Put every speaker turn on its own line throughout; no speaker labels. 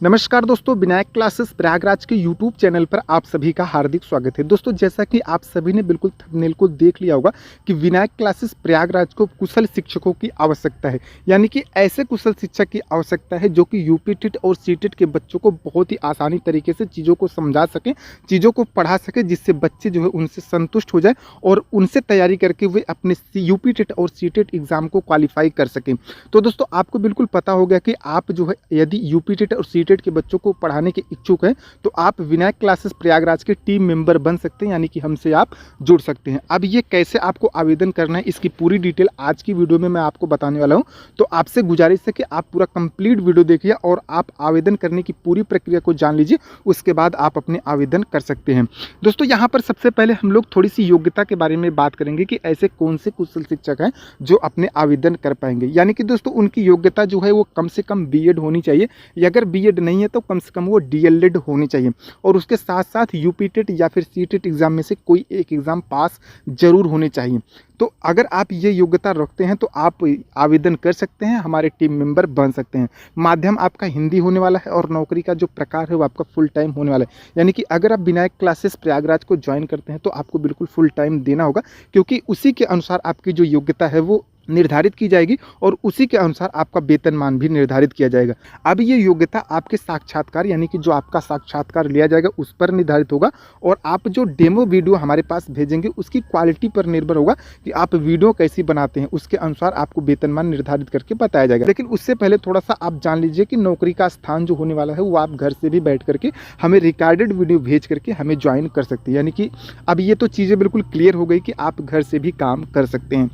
नमस्कार दोस्तों, विनायक क्लासेस प्रयागराज के यूट्यूब चैनल पर आप सभी का हार्दिक स्वागत है। दोस्तों, जैसा कि आप सभी ने बिल्कुल थंबनेल को देख लिया होगा कि विनायक क्लासेस प्रयागराज को कुशल शिक्षकों की आवश्यकता है। यानी कि ऐसे कुशल शिक्षक की आवश्यकता है जो कि यूपी टेट और सीटेट के बच्चों को बहुत ही आसानी तरीके से चीज़ों को समझा सकें, चीज़ों को पढ़ा सकें, जिससे बच्चे जो है उनसे संतुष्ट हो जाए और उनसे तैयारी करके वे अपने यूपी टेट और सीटेट एग्ज़ाम को क्वालिफाई कर सकें। तो दोस्तों, आपको बिल्कुल पता हो गया कि आप जो है यदि यूपी टेट और सीटेट के बच्चों को पढ़ाने के इच्छुक हैं तो आप विनायक क्लासेस प्रयागराज के टीम मेंबर बन सकते हैं, यानी कि हमसे आप जुड़ सकते हैं। अब ये कैसे आपको आवेदन करना है, इसकी पूरी डिटेल आज की वीडियो में मैं आपको बताने वाला हूं। तो आपसे गुजारिश है कि आप पूरा कंप्लीट वीडियो देखिए और आप आवेदन करने की पूरी प्रक्रिया को जान लीजिए, उसके बाद आप अपने आवेदन कर सकते हैं। दोस्तों, यहाँ पर सबसे पहले हम लोग थोड़ी सी योग्यता के बारे में बात करेंगे कि ऐसे कौन से कुशल शिक्षक हैं जो अपने आवेदन कर पाएंगे। यानी कि दोस्तों, उनकी योग्यता जो है वो कम से कम बीएड होनी चाहिए, या अगर बीएड नहीं है तो कम से कम वो डीएलएड होनी चाहिए, और उसके साथ साथ यूपी टेट या फिर सीटेट एग्जाम में से कोई एक एग्जाम पास जरूर होने चाहिए। तो अगर आप ये योग्यता रखते हैं तो आप आवेदन कर सकते हैं, हमारे टीम मेंबर बन सकते हैं। माध्यम आपका हिंदी होने वाला है और नौकरी का जो प्रकार है वो आपका फुल टाइम होने वाला है। यानी कि अगर आप विनायक क्लासेस प्रयागराज को ज्वाइन करते हैं तो आपको बिल्कुल फुल टाइम देना होगा, क्योंकि उसी के अनुसार आपकी जो योग्यता है वो निर्धारित की जाएगी और उसी के अनुसार आपका वेतनमान भी निर्धारित किया जाएगा। अब ये योग्यता आपके साक्षात्कार, यानी कि जो आपका साक्षात्कार लिया जाएगा उस पर निर्धारित होगा, और आप जो डेमो वीडियो हमारे पास भेजेंगे उसकी क्वालिटी पर निर्भर होगा कि आप वीडियो कैसी बनाते हैं, उसके अनुसार आपको वेतनमान निर्धारित करके बताया जाएगा। लेकिन उससे पहले थोड़ा सा आप जान लीजिए कि नौकरी का स्थान जो होने वाला है वो आप घर से भी बैठ करके हमें रिकॉर्डेड वीडियो भेज करके हमें ज्वाइन कर सकते हैं। यानी कि अब ये तो चीज़ें बिल्कुल क्लियर हो गई कि आप घर से भी काम कर सकते हैं।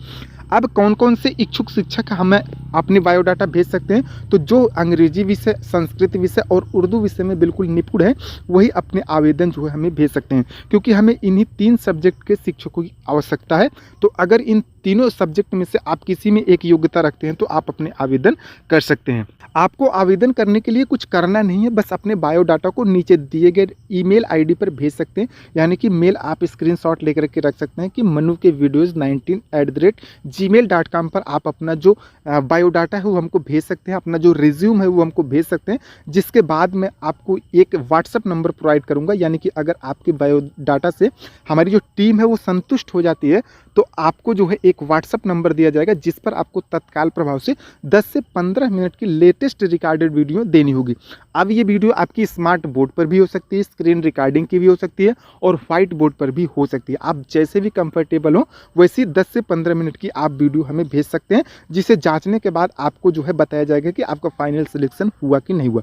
अब कौन कौन से इच्छुक शिक्षक हमें अपनी बायोडाटा भेज सकते हैं, तो जो अंग्रेजी विषय, संस्कृत विषय और उर्दू विषय में बिल्कुल निपुण है वही अपने आवेदन जो है हमें भेज सकते हैं, क्योंकि हमें इन्हीं 3 सब्जेक्ट के शिक्षकों की आवश्यकता है। तो अगर इन तीनों सब्जेक्ट में से आप किसी में एक योग्यता रखते हैं तो आप अपने आवेदन कर सकते हैं। आपको आवेदन करने के लिए कुछ करना नहीं है, बस अपने बायोडाटा को नीचे दिए गए ईमेल आईडी पर भेज सकते हैं। यानी कि मेल आप स्क्रीनशॉट लेकर के रख सकते हैं कि मनु के वीडियोज़ 19@gmail.com पर आप अपना जो बायोडाटा है वो हमको भेज सकते हैं, अपना जो रिज्यूम है वो हमको भेज सकते हैं। जिसके बाद मैं आपको एक व्हाट्सअप नंबर प्रोवाइड करूँगा। यानी कि अगर आपके बायोडाटा से हमारी जो टीम है वो संतुष्ट हो जाती है तो आपको जो है एक व्हाट्सअप नंबर दिया जाएगा, जिस पर आपको तत्काल प्रभाव से 10 से 15 मिनट की लेटेस्ट रिकॉर्डेड वीडियो देनी होगी। अब ये वीडियो आपकी स्मार्ट बोर्ड पर भी हो सकती है, स्क्रीन रिकॉर्डिंग की भी हो सकती है और व्हाइट बोर्ड पर भी हो सकती है। आप जैसे भी कंफर्टेबल हो वैसी 10 से 15 मिनट की आप वीडियो हमें भेज सकते हैं, जिसे जांचने के बाद आपको जो है बताया जाएगा कि आपका फाइनल सिलेक्शन हुआ कि नहीं हुआ।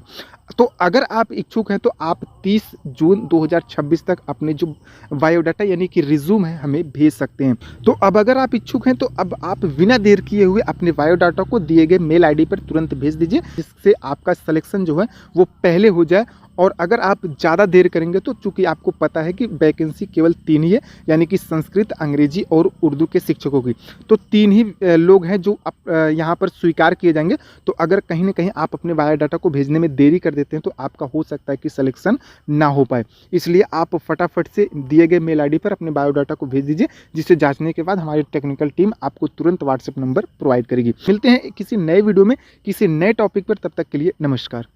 तो अगर आप इच्छुक हैं तो आप 30 जून 2026 तक अपने जो बायोडाटा यानी कि रिज्यूम है हमें भेज सकते हैं। तो अब अगर आप इच्छुक हैं तो अब आप बिना देर किए हुए अपने बायोडाटा को दिए गए मेल आईडी पर तुरंत भेज दीजिए, जिससे आपका सिलेक्शन जो है वो पहले हो जाए। और अगर आप ज़्यादा देर करेंगे तो चूंकि आपको पता है कि वैकेंसी केवल 3 ही है, यानी कि संस्कृत, अंग्रेजी और उर्दू के शिक्षकों की, तो 3 ही लोग हैं जो यहाँ पर स्वीकार किए जाएंगे। तो अगर कहीं ना कहीं आप अपने बायोडाटा को भेजने में देरी कर देते हैं तो आपका हो सकता है कि सिलेक्शन ना हो पाए। इसलिए आप फटाफट से दिए गए मेल आईडी पर अपने बायोडाटा को भेज दीजिए, जिसे जांचने के बाद हमारी टेक्निकल टीम आपको तुरंत व्हाट्सएप नंबर प्रोवाइड करेगी। मिलते हैं किसी नए वीडियो में किसी नए टॉपिक पर, तब तक के लिए नमस्कार।